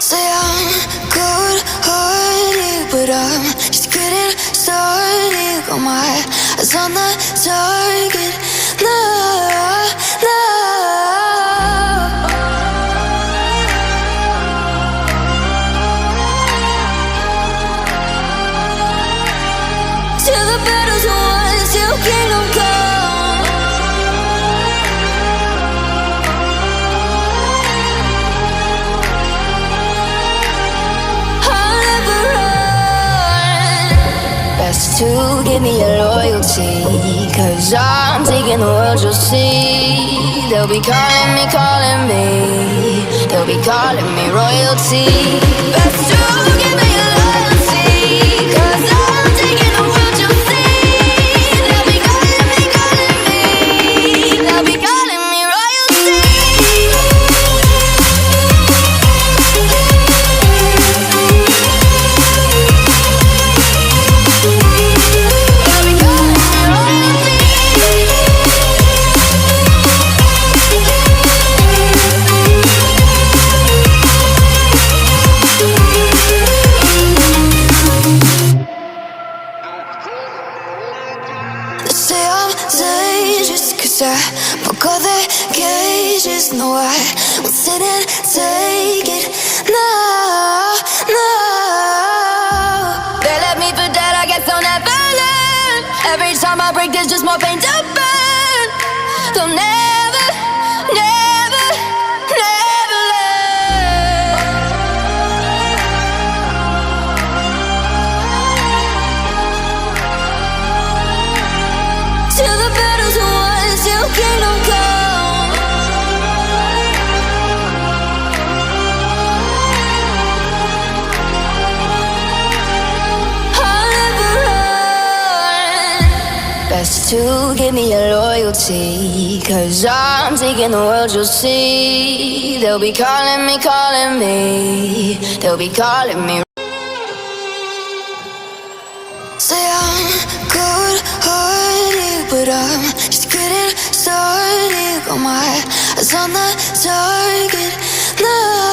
Say I'm good-hearted, but I'm just getting started. Got my eyes on the target. No, no. Till the battle's won, till kingdom come. I'll never run. Best to give me your loyalty, 'cause I'm taking the world, you'll see. They'll be calling me, they'll be calling me royalty. Best to give me your loyalty, 'cause I'm taking the world, you'll see. They'll be calling me, they'll be calling me royalty. They'll be calling me royalty. They say I'm dangerous, 'cause I broke all their cages. No, I won't sit and take it. No, no. They left me for dead, I guess I'll never learn. Every time I break, there's just more pain to burn. They'll never, never, never learn. Till the battle's won, till kingdom come. I'll never run. Best to give me your loyalty, 'cause I'm taking the world, you'll see. They'll be calling me, they'll be calling me. Say I'm good-hearted, but I'm just getting started. Got my eyes on the target. No.